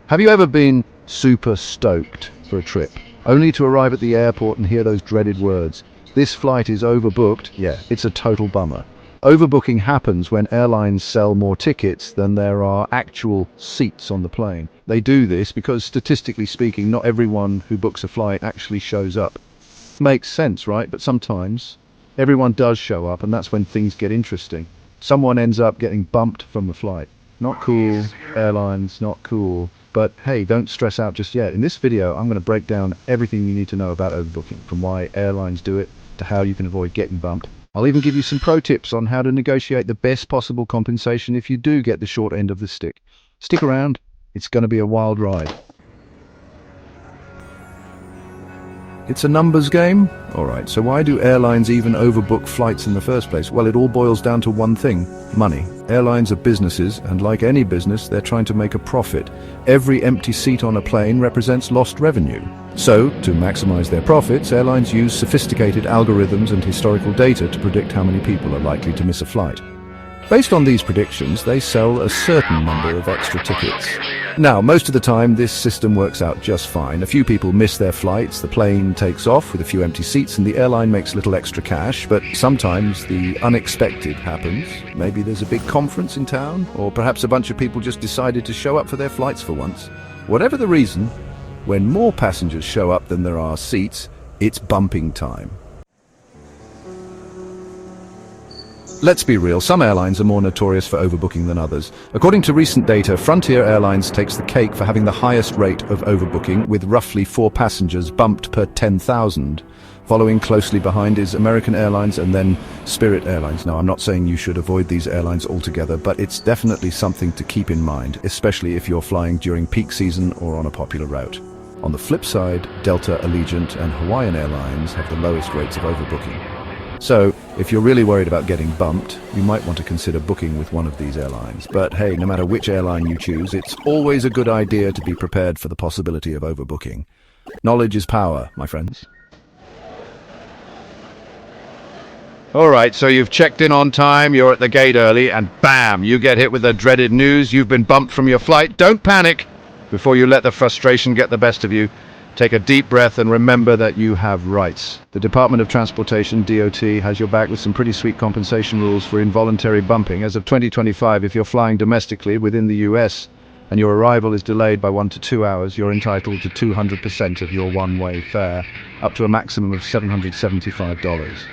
Have you ever been super stoked for a trip, only to arrive at the airport and hear those dreaded words, "This flight is overbooked"? Yeah, it's a total bummer. Overbooking happens when airlines sell more tickets than there are actual seats on the plane. They do this because, statistically speaking, not everyone who books a flight actually shows up. Makes sense, right? But sometimes everyone does show up, and that's when things get interesting. Someone ends up getting bumped from the flight. Not cool, airlines, not cool. But hey, don't stress out just yet. In this video, I'm going to break down everything you need to know about overbooking, from why airlines do it to how you can avoid getting bumped. I'll even give you some pro tips on how to negotiate the best possible compensation if you do get the short end of the stick. Stick around, it's going to be a wild ride. It's a numbers game? Alright, so why do airlines even overbook flights in the first place? Well, it all boils down to one thing: money. Airlines are businesses, and like any business, they're trying to make a profit. Every empty seat on a plane represents lost revenue. So, to maximize their profits, airlines use sophisticated algorithms and historical data to predict how many people are likely to miss a flight. Based on these predictions, they sell a certain number of extra tickets. Now, most of the time, this system works out just fine. A few people miss their flights, the plane takes off with a few empty seats, and the airline makes a little extra cash. But sometimes the unexpected happens. Maybe there's a big conference in town, or perhaps a bunch of people just decided to show up for their flights for once. Whatever the reason, when more passengers show up than there are seats, it's bumping time. Let's be real, some airlines are more notorious for overbooking than others. According to recent data, Frontier Airlines takes the cake for having the highest rate of overbooking, with roughly 4 passengers bumped per 10,000. Following closely behind is American Airlines and then Spirit Airlines. Now, I'm not saying you should avoid these airlines altogether, but it's definitely something to keep in mind, especially if you're flying during peak season or on a popular route. On the flip side, Delta, Allegiant and Hawaiian Airlines have the lowest rates of overbooking. So, if you're really worried about getting bumped, you might want to consider booking with one of these airlines. But hey, no matter which airline you choose, it's always a good idea to be prepared for the possibility of overbooking. Knowledge is power, my friends. Alright, so you've checked in on time, you're at the gate early, and bam, you get hit with the dreaded news: you've been bumped from your flight. Don't panic before you let the frustration get the best of you. Take a deep breath and remember that you have rights. The Department of Transportation, DOT, has your back with some pretty sweet compensation rules for involuntary bumping. As of 2025, if you're flying domestically within the US and your arrival is delayed by 1 to 2 hours, you're entitled to 200% of your one-way fare, up to a maximum of $775.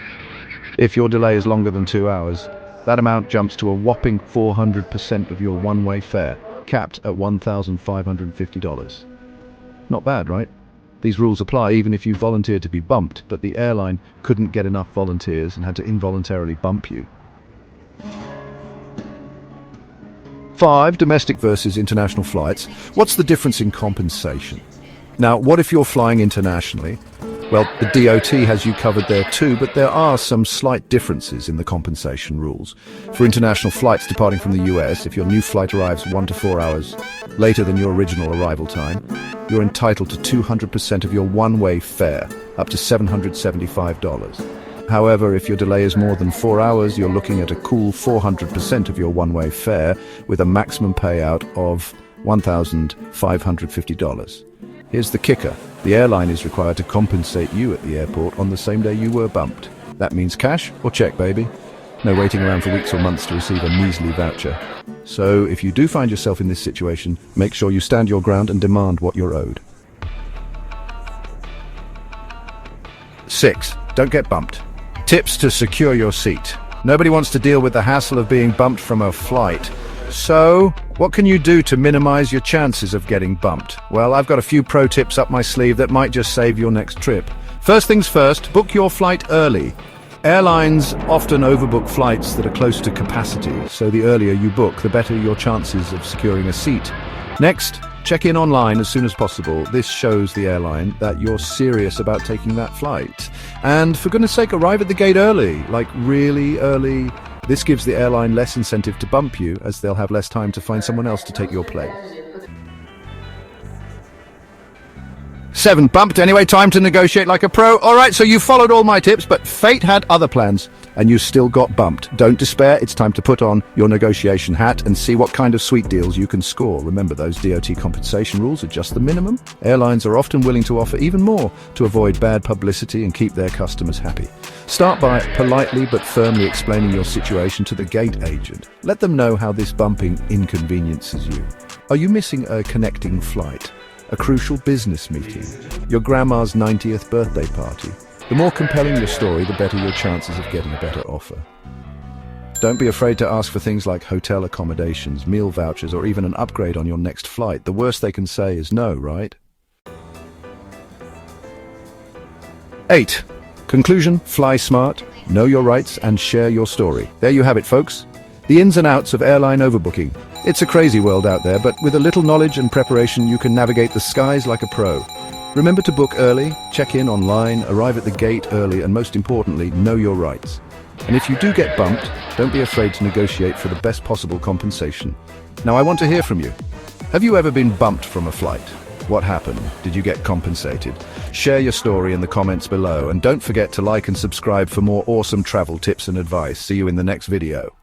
If your delay is longer than 2 hours, that amount jumps to a whopping 400% of your one-way fare, capped at $1,550. Not bad, right? These rules apply even if you volunteered to be bumped, but the airline couldn't get enough volunteers and had to involuntarily bump you. 5. Domestic versus international flights. What's the difference in compensation? Now, what if you're flying internationally? Well, the DOT has you covered there too, but there are some slight differences in the compensation rules. For international flights departing from the US, if your new flight arrives 1 to 4 hours later than your original arrival time, you're entitled to 200% of your one-way fare, up to $775. However, if your delay is more than 4 hours, you're looking at a cool 400% of your one-way fare, with a maximum payout of $1,550. Here's the kicker: the airline is required to compensate you at the airport on the same day you were bumped. That means cash or check, baby. No waiting around for weeks or months to receive a measly voucher. So, if you do find yourself in this situation, make sure you stand your ground and demand what you're owed. 6. Don't get bumped. Tips to secure your seat. Nobody wants to deal with the hassle of being bumped from a flight. So, what can you do to minimize your chances of getting bumped? Well, I've got a few pro tips up my sleeve that might just save your next trip. First things first, book your flight early. Airlines often overbook flights that are close to capacity, so the earlier you book, the better your chances of securing a seat. Next, check in online as soon as possible. This shows the airline that you're serious about taking that flight. And for goodness sake, arrive at the gate early, like really early. This gives the airline less incentive to bump you, as they'll have less time to find someone else to take your place. 7. Bumped anyway, time to negotiate like a pro. Alright, so you followed all my tips, but fate had other plans, and you still got bumped. Don't despair, it's time to put on your negotiation hat and see what kind of sweet deals you can score. Remember, those DOT compensation rules are just the minimum. Airlines are often willing to offer even more to avoid bad publicity and keep their customers happy. Start by politely but firmly explaining your situation to the gate agent. Let them know how this bumping inconveniences you. Are you missing a connecting flight? A crucial business meeting? Your grandma's 90th birthday party? The more compelling your story, the better your chances of getting a better offer. Don't be afraid to ask for things like hotel accommodations, meal vouchers, or even an upgrade on your next flight. The worst they can say is no, right? 8. Conclusion: fly smart, know your rights, and share your story. There you have it, folks. The ins and outs of airline overbooking. It's a crazy world out there, but with a little knowledge and preparation, you can navigate the skies like a pro. Remember to book early, check in online, arrive at the gate early, and most importantly, know your rights. And if you do get bumped, don't be afraid to negotiate for the best possible compensation. Now, I want to hear from you. Have you ever been bumped from a flight? What happened? Did you get compensated? Share your story in the comments below, and don't forget to like and subscribe for more awesome travel tips and advice. See you in the next video.